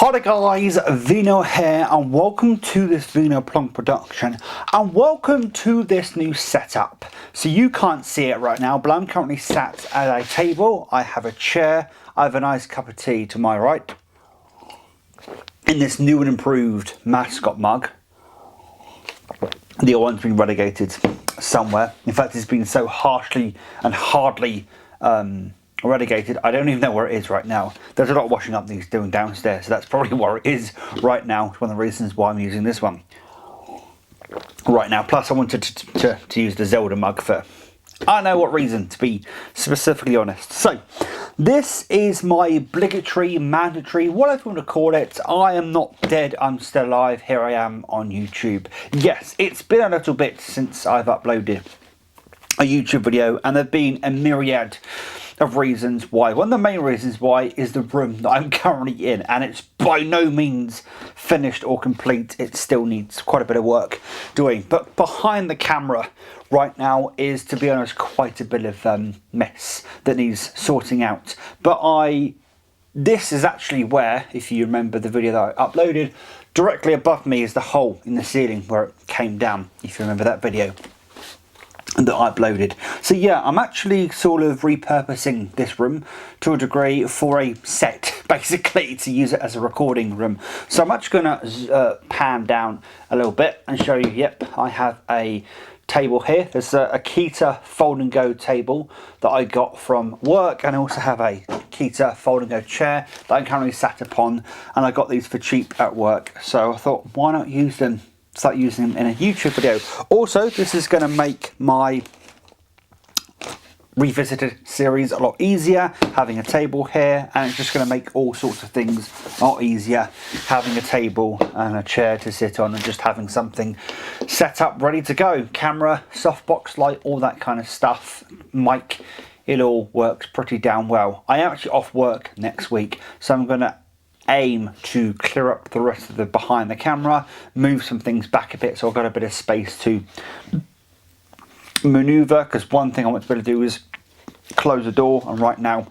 Hi there guys, Vino here and welcome to this Vino Plonk production and welcome to this new setup. So you can't see it right now, but I'm currently sat at a table. I have a chair, I have a nice cup of tea to my right in this new and improved mascot mug. The old one's been relegated somewhere. In fact, it's been so harshly and hardly relegated, I don't even know where it is right now. There's a lot of washing up needs doing downstairs, so that's probably where it is right now. It's one of the reasons why I'm using this one right now. Plus I wanted to use the Zelda mug for I don't know what reason, to be specifically honest. So this is my obligatory, mandatory, whatever you want to call it. I am not dead, I'm still alive. Here I am on YouTube. Yes, it's been a little bit since I've uploaded a YouTube video, and there've been a myriad of reasons why. One of the main reasons why is the room that I'm currently in, and it's by no means finished or complete. It still needs quite a bit of work doing. But behind the camera right now is, to be honest, quite a bit of mess that needs sorting out. But this is actually where, if you remember the video that I uploaded, directly above me is the hole in the ceiling where it came down, if you remember that video that I uploaded. So yeah, I'm actually sort of repurposing this room to a degree for a set, basically, to use it as a recording room. So I'm actually going to pan down a little bit and show you, yep, I have a table here. There's a Kita Fold and Go table that I got from work, and I also have a Kita Fold and Go chair that I'm currently sat upon, and I got these for cheap at work. So I thought, why not use them? Start using them in a YouTube video. Also, this is going to make my revisited series a lot easier, having a table here, and it's just going to make all sorts of things a lot easier, having a table and a chair to sit on and just having something set up ready to go. Camera, softbox light, all that kind of stuff, mic, it all works pretty damn well. I am actually off work next week, so I'm going to aim to clear up the rest of the behind the camera, move some things back a bit so I've got a bit of space to maneuver, because one thing I want to be able to do is close the door, and right now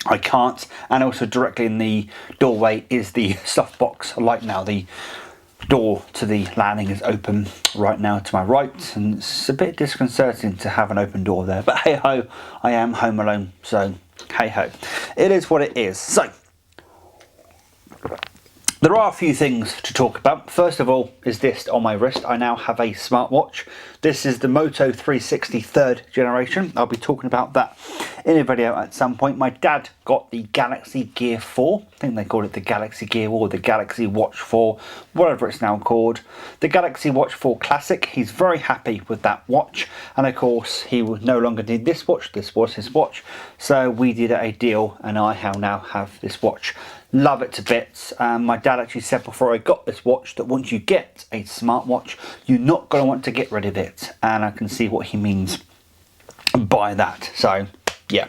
I can't. And also directly in the doorway is the softbox light. Now the door to the landing is open right now to my right, and it's a bit disconcerting to have an open door there, but hey ho, I am home alone, so hey ho, it is what it is. So there are a few things to talk about. First of all is this on my wrist. I now have a smartwatch. This is the Moto 360 third generation. I'll be talking about that in a video at some point. My dad got the Galaxy Gear 4. I think they call it the Galaxy Gear or the Galaxy Watch 4, whatever it's now called. The Galaxy Watch 4 Classic. He's very happy with that watch. And of course, he would no longer need this watch. This was his watch. So we did a deal, and I now have this watch. Love it to bits. My dad actually said before I got this watch that once you get a smartwatch, you're not going to want to get rid of it. And I can see what he means by that. So yeah,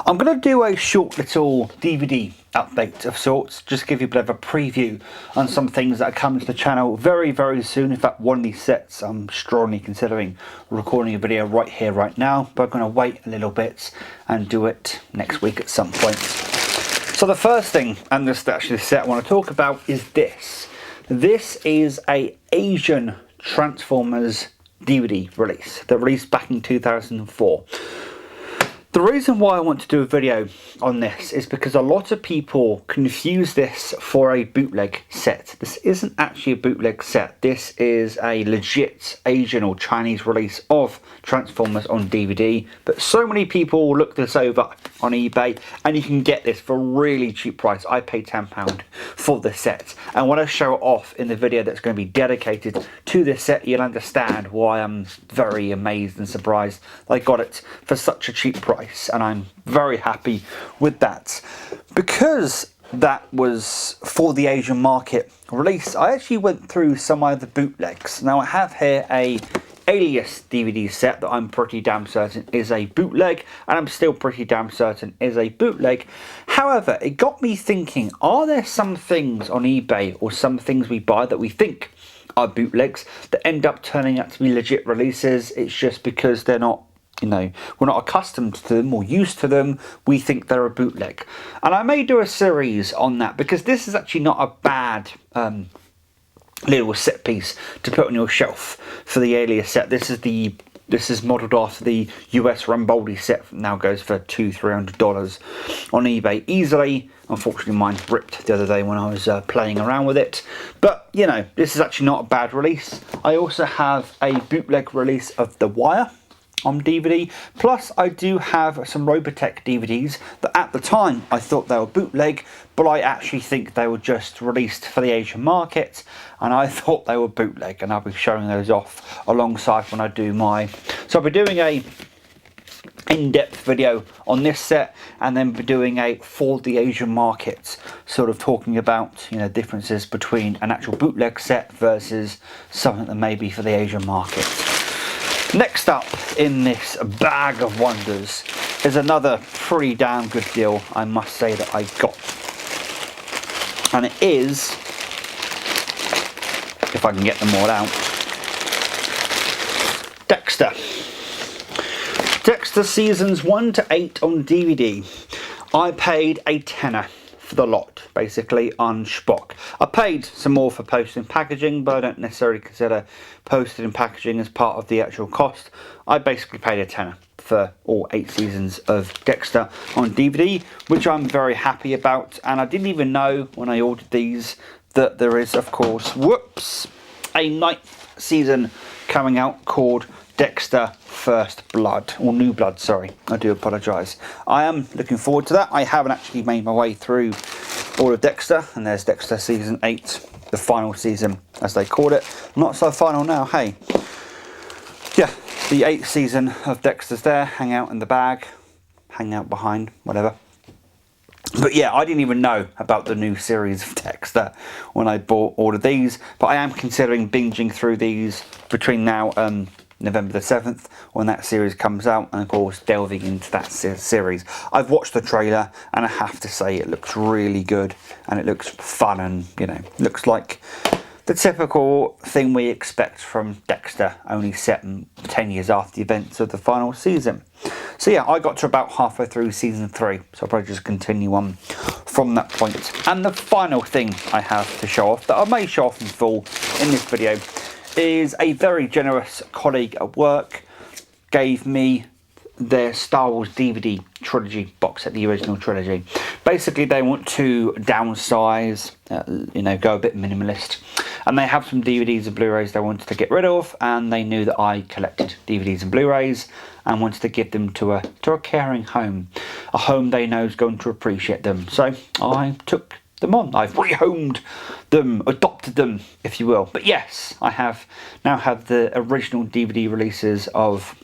I'm going to do a short little DVD update of sorts, just give you a bit of a preview on some things that are coming to the channel very, very soon. In fact, one of these sets I'm strongly considering recording a video right here, right now, but I'm going to wait a little bit and do it next week at some point. So the first thing, and this actually the set I want to talk about, is this. This is a Asian Transformers DVD release that released back in 2004. The reason why I want to do a video on this is because a lot of people confuse this for a bootleg set. This isn't actually a bootleg set. This is a legit Asian or Chinese release of Transformers on DVD. But so many people look this over on eBay, and you can get this for a really cheap price. I paid £10 for the set. And when I show it off in the video that's going to be dedicated to this set, you'll understand why I'm very amazed and surprised I got it for such a cheap price. And I'm very happy with that. Because that was for the Asian market release, I actually went through some of the bootlegs. Now I have here a Alias DVD set that I'm pretty damn certain is a bootleg, and I'm still pretty damn certain is a bootleg. However, it got me thinking, are there some things on eBay or some things we buy that we think are bootlegs that end up turning out to be legit releases? It's just because they're not we're not accustomed to them or used to them, we think they're a bootleg. And I may do a series on that, because this is actually not a bad little set piece to put on your shelf for the Alias set. This is modelled after the US Rambaldi set. Now goes for $200-300 on eBay easily. Unfortunately, mine ripped the other day when I was playing around with it. But this is actually not a bad release. I also have a bootleg release of The Wire on DVD. Plus, I do have some Robotech DVDs that at the time I thought they were bootleg, but I actually think they were just released for the Asian market, and I thought they were bootleg, and I'll be showing those off alongside when I do my... So I'll be doing a in-depth video on this set, and then be doing a for the Asian markets, sort of talking about differences between an actual bootleg set versus something that may be for the Asian market. Next up in this bag of wonders is another pretty damn good deal, I must say, that I got. And it is, if I can get them all out, Dexter. Dexter seasons 1 to 8 on DVD. I paid a tenner for the lot, basically, on Shpock. I paid some more for postage and packaging, but I don't necessarily consider postage and packaging as part of the actual cost. I basically paid a tenner for all 8 seasons of Dexter on DVD, which I'm very happy about. And I didn't even know when I ordered these that there is, of course, a 9th season coming out called Dexter First Blood, or New Blood, sorry. I do apologise. I am looking forward to that. I haven't actually made my way through all of Dexter, and there's Dexter Season 8, the final season, as they call it. Not so final now, hey. Yeah, the 8th season of Dexter's there, hang out in the bag, hang out behind, whatever. But yeah, I didn't even know about the new series of Dexter when I bought all of these, but I am considering binging through these between now and November the 7th when that series comes out, and of course delving into that series. I've watched the trailer and I have to say it looks really good, and it looks fun, and looks like the typical thing we expect from Dexter, only set 10 years after the events of the final season. So yeah, I got to about halfway through season 3, so I'll probably just continue on from that point. And the final thing I have to show off, that I may show off in full in this video, is a very generous colleague at work gave me their Star Wars DVD trilogy box set, the original trilogy. Basically, they want to downsize, go a bit minimalist, and they have some DVDs and Blu-rays they wanted to get rid of, and they knew that I collected DVDs and Blu-rays and wanted to give them to a caring home, a home they know is going to appreciate them. So I took them on. I've rehomed them, adopted them, if you will. But yes, I now have the original DVD releases of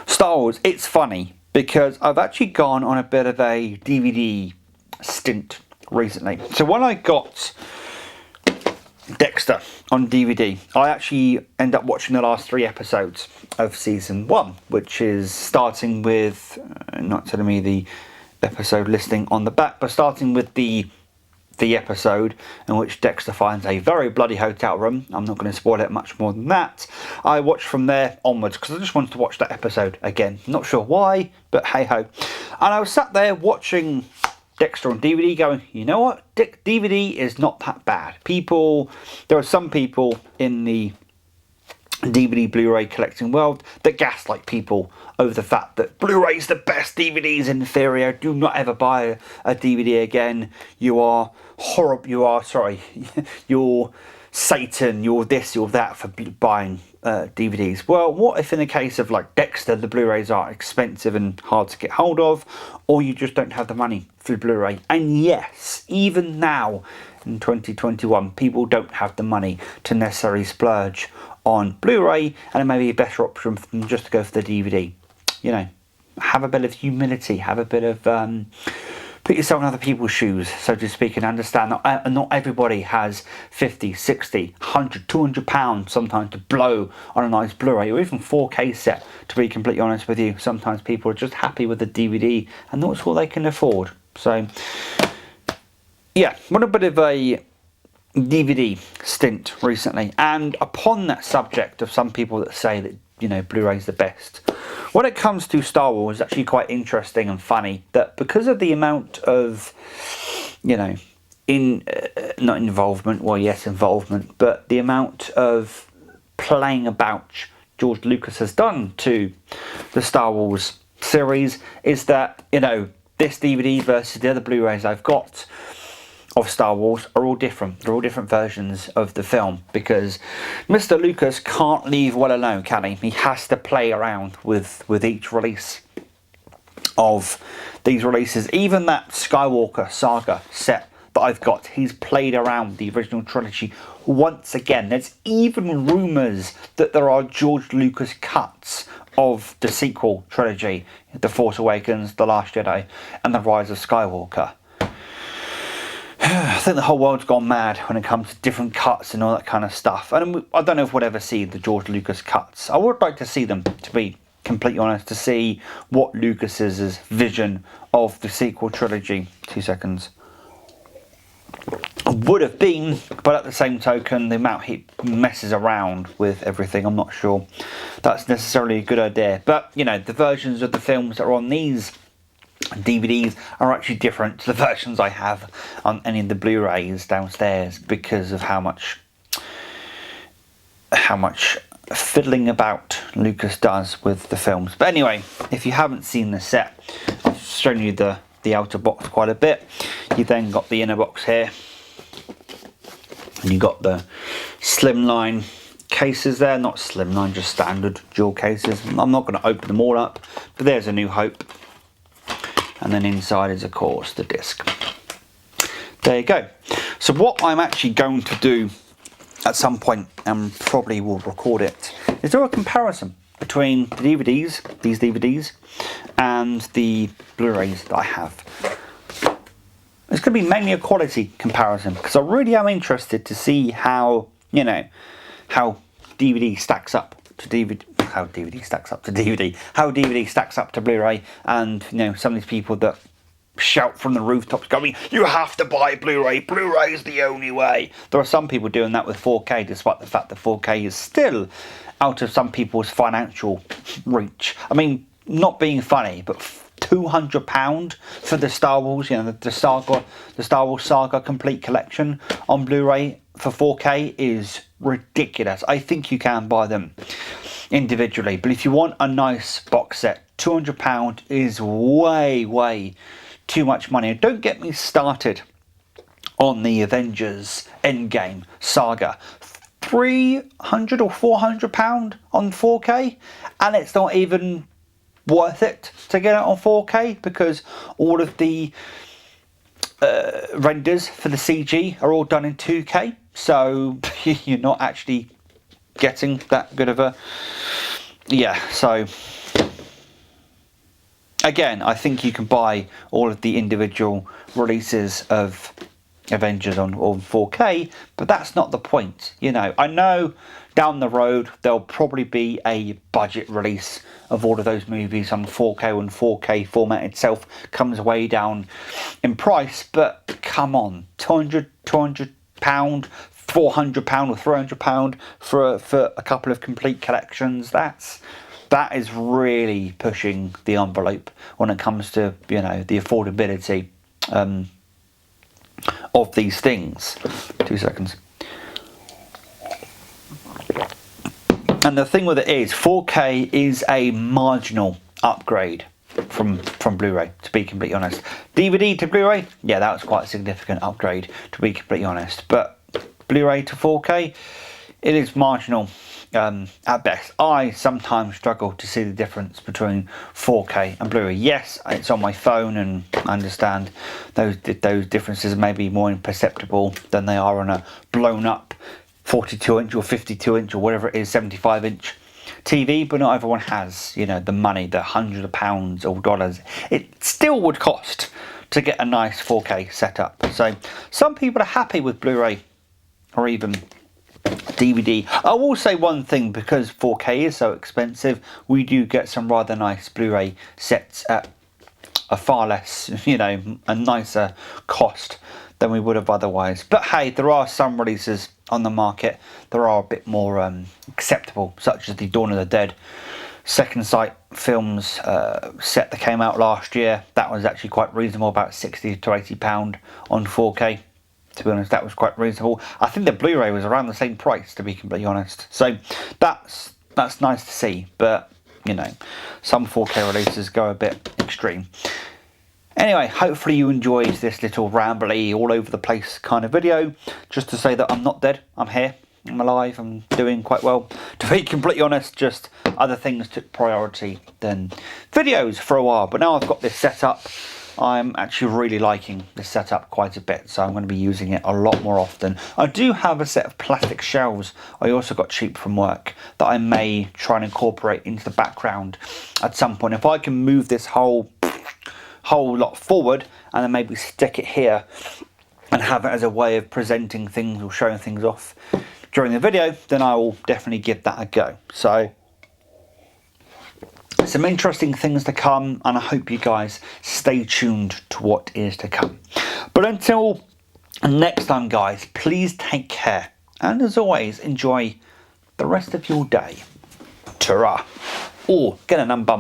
Star Wars. It's funny because I've actually gone on a bit of a DVD stint recently. So when I got Dexter on DVD, I actually end up watching the last 3 episodes of season 1, which is starting with, not telling me the episode listing on the back, but starting with the episode in which Dexter finds a very bloody hotel room. I'm not going to spoil it much more than that. I watched from there onwards because I just wanted to watch that episode again. Not sure why, but hey ho. And I was sat there watching Dexter on DVD going, you know what, DVD is not that bad. There are some people in the DVD Blu-ray collecting world that gaslight people over the fact that Blu-ray is the best, DVD is inferior, do not ever buy a DVD again, you're Satan, you're this, you're that for buying DVDs. Well, what if in the case of like Dexter, the Blu-rays are expensive and hard to get hold of, or you just don't have the money for Blu-ray? And yes, even now in 2021, people don't have the money to necessarily splurge on Blu-ray, and it may be a better option for them just to go for the DVD. Have a bit of humility, have a bit of put yourself in other people's shoes, so to speak, and understand that not everybody has 50, 60, 100, 200 pounds sometimes to blow on a nice Blu-ray or even 4K set. To be completely honest with you, sometimes people are just happy with the DVD and that's all they can afford. So yeah, what a bit of a DVD stint recently. And upon that subject of some people that say that Blu-ray is the best, when it comes to Star Wars, it's actually quite interesting and funny that because of the amount of, you know, not involvement, well, yes, involvement, but the amount of playing about George Lucas has done to the Star Wars series, is that, you know, this DVD versus the other Blu-rays I've got of Star Wars are all different. They're all different versions of the film because Mr. Lucas can't leave well alone, can he? He has to play around with each release of these releases. Even that Skywalker saga set that I've got, he's played around the original trilogy once again. There's even rumours that there are George Lucas cuts of the sequel trilogy, The Force Awakens, The Last Jedi, and The Rise of Skywalker. I think the whole world's gone mad when it comes to different cuts and all that kind of stuff. And I don't know if we'll ever see the George Lucas cuts. I would like to see them, to be completely honest, to see what Lucas's vision of the sequel trilogy, 2 seconds, would have been. But at the same token, the amount he messes around with everything, I'm not sure that's necessarily a good idea. But, you know, the versions of the films that are on these DVDs are actually different to the versions I have on any of the Blu-rays downstairs because of how much fiddling about Lucas does with the films. But anyway, if you haven't seen the set, I've shown you the outer box quite a bit. You then got the inner box here, and you got the slimline cases there, not slimline, just standard dual cases. I'm not going to open them all up, but there's A New Hope. And then inside is, of course, the disc. There you go. So what I'm actually going to do at some point, and probably will record it, is do a comparison between the DVDs, these DVDs, and the Blu-rays that I have. It's going to be mainly a quality comparison, because I really am interested to see how, you know, how DVD stacks up to DVD. How DVD stacks up to DVD, how DVD stacks up to Blu-ray, and, you know, some of these people that shout from the rooftops going, you have to buy Blu-ray, Blu-ray is the only way. There are some people doing that with 4K, despite the fact that 4K is still out of some people's financial reach. I mean, not being funny, but £200 for the Star Wars, you know, the Star Wars Saga complete collection on Blu-ray for 4K is ridiculous. I think you can buy them individually, but if you want a nice box set, £200 is way too much money. And don't get me started on the Avengers Endgame saga. £300 or £400 on 4K, and it's not even worth it to get it on 4K because all of the renders for the CG are all done in 2K, so you're not actually getting that good of a, yeah. So again, I think you can buy all of the individual releases of Avengers on 4K, but that's not the point. You know, I know down the road there'll probably be a budget release of all of those movies on 4K when 4K format itself comes way down in price, but come on, £200, £400 or £300 for a couple of complete collections, that is really pushing the envelope when it comes to, you know, the affordability of these things. 2 seconds. And the thing with it is, 4K is a marginal upgrade from Blu-ray, to be completely honest. DVD to Blu-ray, yeah, that was quite a significant upgrade, to be completely honest. But Blu-ray to 4K, it is marginal at best. I sometimes struggle to see the difference between 4K and Blu-ray. Yes, it's on my phone, and I understand those differences may be more imperceptible than they are on a blown-up 42-inch or 52-inch or whatever it is, 75-inch TV, but not everyone has, you know, the money, the hundreds of pounds or dollars it still would cost to get a nice 4K setup. So some people are happy with Blu-ray or even DVD. I will say one thing, because 4K is so expensive, we do get some rather nice Blu-ray sets at a far less, you know, a nicer cost than we would have otherwise. But hey, there are some releases on the market that are a bit more acceptable, such as the Dawn of the Dead Second Sight Films set that came out last year. That was actually quite reasonable, about £60 to £80 on 4K. To be honest, that was quite reasonable. I think the Blu-ray was around the same price, to be completely honest. So that's nice to see, but you know, some 4K releases go a bit extreme. Anyway, hopefully you enjoyed this little rambly, all over the place kind of video. Just to say that I'm not dead, I'm here, I'm alive, I'm doing quite well. To be completely honest, just other things took priority than videos for a while. But now I've got this set up, I'm actually really liking this setup quite a bit. So I'm going to be using it a lot more often. I do have a set of plastic shelves I also got cheap from work that I may try and incorporate into the background at some point. If I can move this whole lot forward and then maybe stick it here and have it as a way of presenting things or showing things off during the video, then I will definitely give that a go. So some interesting things to come, and I hope you guys stay tuned to what is to come. But until next time, guys, please take care, and as always, enjoy the rest of your day. Ta-ra. Or get a number.